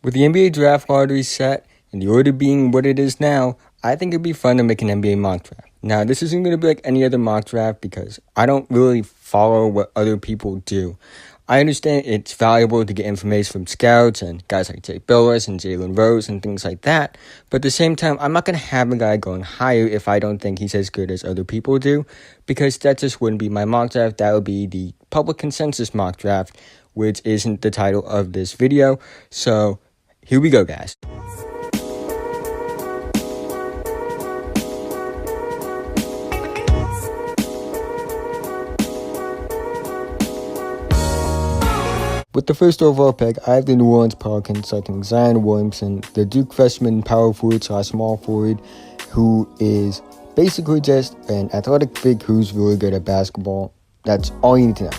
With the NBA draft lottery set and the order being what it is now, I think it'd be fun to make an NBA mock draft. Now, this isn't going to be like any other mock draft because I don't really follow what other people do. I understand it's valuable to get information from scouts and guys like Jay Billis and Jalen Rose and things like that. But at the same time, I'm not going to have a guy going higher if I don't think he's as good as other people do, because that just wouldn't be my mock draft. That would be the public consensus mock draft, which isn't the title of this video. So here we go, guys. With the first overall pick, I have the New Orleans Pelicans selecting Zion Williamson, the Duke freshman power forward / small forward, who is basically just an athletic freak who's really good at basketball. That's all you need to know.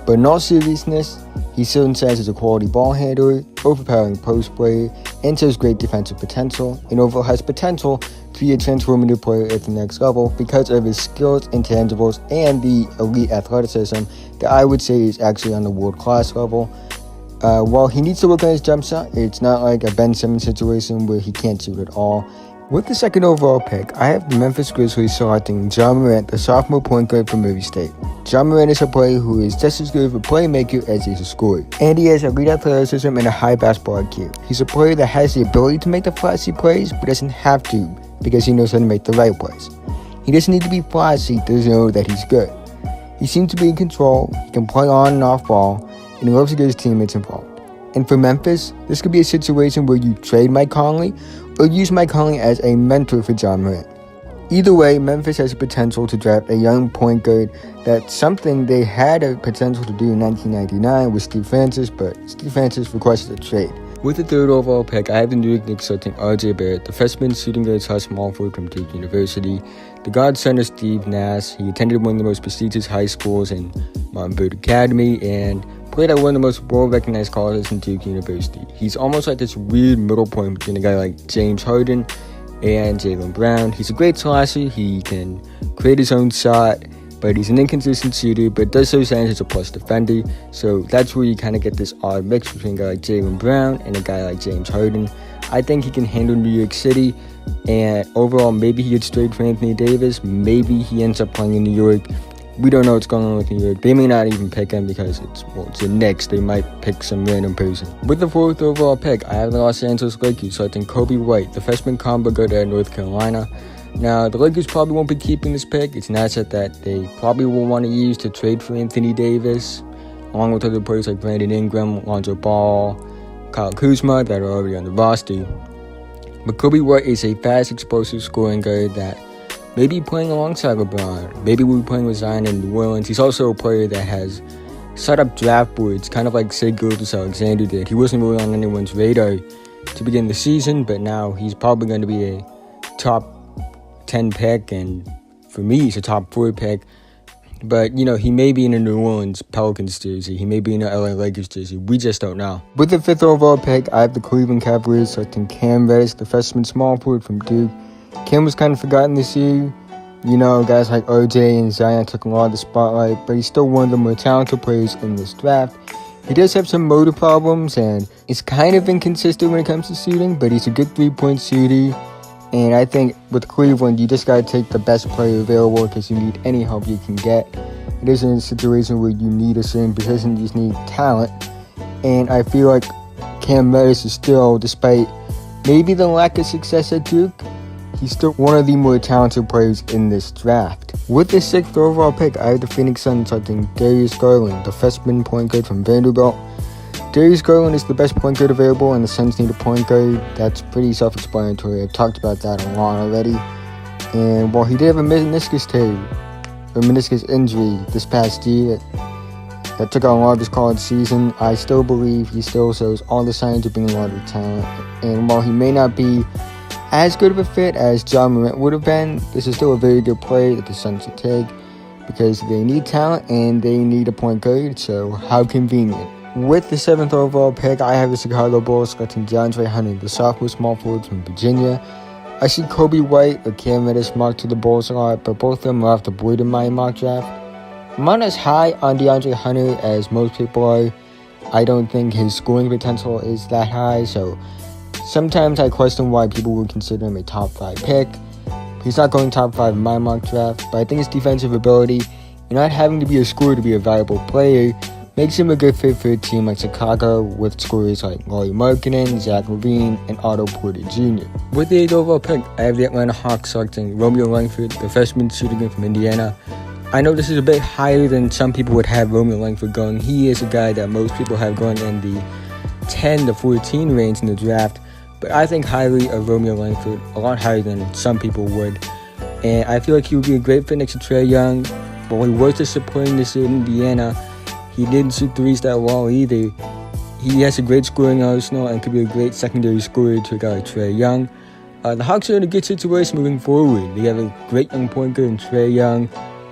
But in all seriousness, he still says as a quality ball handler, overpowering post player, and shows great defensive potential, and overall has potential to be a transformative player at the next level because of his skills, intangibles, and the elite athleticism that I would say is actually on the world-class level. While he needs to work on his jump shot, it's not like a Ben Simmons situation where he can't shoot at all. With the second overall pick, I have the Memphis Grizzlies selecting Ja Morant, the sophomore point guard from Murray State. Ja Morant is a player who is just as good of a playmaker as he is a scorer, and he has elite athleticism and a high basketball IQ. He's a player that has the ability to make the flashy plays, but doesn't have to because he knows how to make the right plays. He doesn't need to be flashy to know that he's good. He seems to be in control, he can play on and off ball, and he loves to get his teammates involved. And for Memphis, this could be a situation where you trade Mike Conley or use Mike Conley as a mentor for Ja Morant. Either way, Memphis has the potential to draft a young point guard. That's something they had a potential to do in 1999 with Steve Francis, but Steve Francis requested a trade. With the third overall pick, I have the New York Knicks selecting RJ Barrett, the freshman shooting guard / small forward from Duke University, the godson of Steve Nash. He attended one of the most prestigious high schools in Martin Bird Academy and played at one of the most well-recognized colleges in Duke University. He's almost like this weird middle point between a guy like James Harden and Jaylen Brown. He's a great slasher. He can create his own shot, but he's an inconsistent shooter, but does so signs as a plus defender. So that's where you kind of get this odd mix between a guy like Jaylen Brown and a guy like James Harden. I think he can handle New York City, and overall, maybe he gets traded for Anthony Davis. Maybe he ends up playing in New York. We don't know what's going on with New York. They may not even pick him because it's the Knicks. They might pick some random person. With the fourth overall pick, I have the Los Angeles Lakers selecting Kobe White, the freshman combo guard at North Carolina. Now, the Lakers probably won't be keeping this pick. It's an asset that they probably will want to use to trade for Anthony Davis, along with other players like Brandon Ingram, Lonzo Ball, Kyle Kuzma that are already on the roster. But Kobe White is a fast, explosive scoring guard that maybe playing alongside LeBron. Maybe we'll be playing with Zion in New Orleans. He's also a player that has set up draft boards, kind of like Shai Gilgeous-Alexander did. He wasn't really on anyone's radar to begin the season, but now he's probably going to be a top 10 pick, and for me, he's a top 4 pick. But, he may be in a New Orleans Pelicans jersey. He may be in a LA Lakers jersey. We just don't know. With the fifth overall pick, I have the Cleveland Cavaliers selecting Cam Reddish, the freshman small forward from Duke. Cam was kind of forgotten this year. Guys like RJ and Zion took a lot of the spotlight, but he's still one of the more talented players in this draft. He does have some motor problems, and is kind of inconsistent when it comes to shooting, but he's a good three-point shooter. And I think with Cleveland, you just got to take the best player available because you need any help you can get. It isn't a situation where you need a certain position, you just need talent. And I feel like Cam Reddish is still, despite maybe the lack of success at Duke, he's still one of the more talented players in this draft. With the sixth overall pick, I have the Phoenix Suns selecting Darius Garland, the freshman point guard from Vanderbilt. Darius Garland is the best point guard available, and the Suns need a point guard. That's pretty self-explanatory. I've talked about that a lot already. And while he did have a meniscus injury this past year that took out a lot of his college season, I still believe he still shows all the signs of being a lot of talent. And while he may not be as good of a fit as Ja Morant would have been, this is still a very good play that the Suns should take because they need talent and they need a point guard, so how convenient. With the seventh overall pick, I have the Chicago Bulls selecting DeAndre Hunter, the sophomore small forward from Virginia. I see Kobe White or Cam Reddish marked to the Bulls a lot, but both of them are off the board in my mock draft. I'm not as high on DeAndre Hunter as most people are. I don't think his scoring potential is that high, so sometimes I question why people would consider him a top 5 pick. He's not going top 5 in my mock draft, but I think his defensive ability and not having to be a scorer to be a valuable player makes him a good fit for a team like Chicago with scorers like Lauri Markkanen, Zach LaVine, and Otto Porter Jr. With the 8th overall pick, I have the Atlanta Hawks selecting Romeo Langford, the freshman shooting guard from Indiana. I know this is a bit higher than some people would have Romeo Langford going. He is a guy that most people have going in the 10 to 14 range in the draft, but I think highly of Romeo Langford, a lot higher than some people would. And I feel like he would be a great fit next to Trae Young. But when he was disappointing this year in Indiana, he didn't shoot threes that well either. He has a great scoring arsenal and could be a great secondary scorer to a guy like Trae Young. The Hawks are in a good situation moving forward. They have a great young point guard in Trae Young,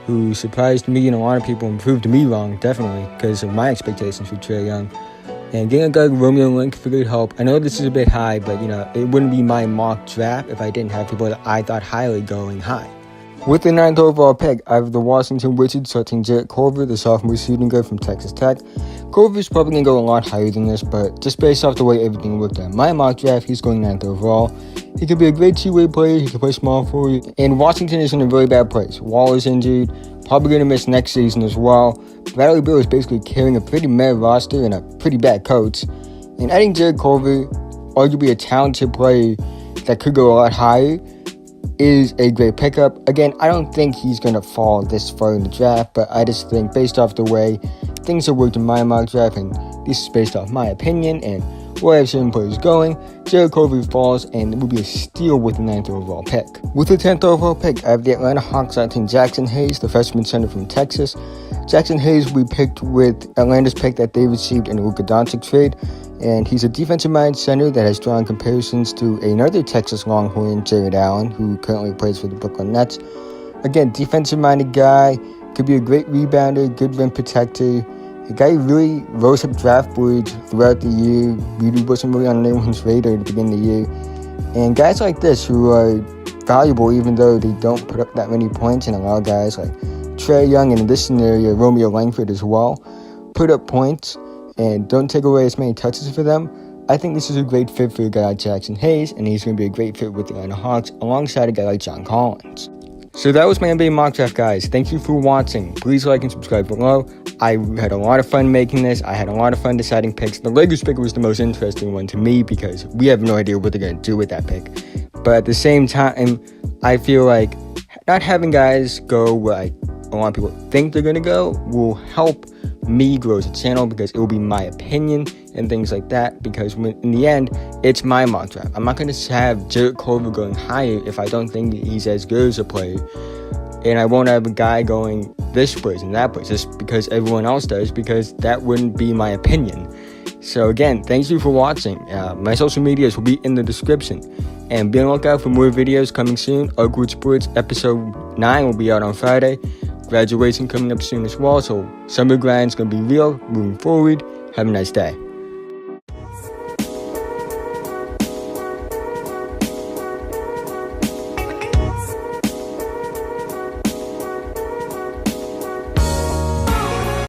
who surprised me and a lot of people and proved me wrong, definitely, because of my expectations for Trae Young. And getting a guy like Romeo Langford could help. I know this is a bit high, but it wouldn't be my mock draft if I didn't have people that I thought highly going high. With the 9th overall pick, I have the Washington Wizards selecting Jarrett Culver, the sophomore shooting guard from Texas Tech. Culver's probably going to go a lot higher than this, but just based off the way everything looked at my mock draft, he's going 9th overall. He could be a great two-way player, he could play small forward, and Washington is in a really bad place. Wall is injured, probably going to miss next season as well. Bradley Beal is basically carrying a pretty mad roster and a pretty bad coach. And adding Jarrett Culver, arguably a talented player that could go a lot higher, is a great pickup. Again, I don't think he's going to fall this far in the draft, but I just think based off the way things have worked in my mock draft, and this is based off my opinion and where I've seen players going, Jarrett Culver falls and it will be a steal with the 9th overall pick. With the 10th overall pick, I have the Atlanta Hawks selecting Jackson Hayes, the freshman center from Texas. Jackson Hayes will be picked with Atlanta's pick that they received in the Luka Doncic trade, and he's a defensive-minded center that has drawn comparisons to another Texas Longhorn, Jared Allen, who currently plays for the Brooklyn Nets. Again, defensive-minded guy, could be a great rebounder, good rim protector. A guy who really rose up draft boards throughout the year, really wasn't really on anyone's radar at the beginning of the year. And guys like this who are valuable even though they don't put up that many points, and allow guys like Trae Young, and in this scenario Romeo Langford as well, put up points and don't take away as many touches for them. I think this is a great fit for a guy like Jackson Hayes, and he's going to be a great fit with the Atlanta Hawks alongside a guy like John Collins. So that was my NBA mock draft, guys. Thank you for watching. Please like and subscribe below. I had a lot of fun making this. I had a lot of fun deciding picks. The Lakers pick was the most interesting one to me because we have no idea what they're going to do with that pick. But at the same time, I feel like not having guys go where a lot of people think they're going to go will help me grow as a channel, because it will be my opinion and things like that, because in the end, it's my mock draft. I'm not going to have Jarrett Culver going higher if I don't think he's as good as a player, and I won't have a guy going this place and that place just because everyone else does, because that wouldn't be my opinion. So again, thank you for watching. My social medias will be in the description, and be on the lookout for more videos coming soon. Arkwood Sports episode 9 will be out on Friday. Graduation coming up soon as well, so summer grind's going to be real moving forward. Have a nice day.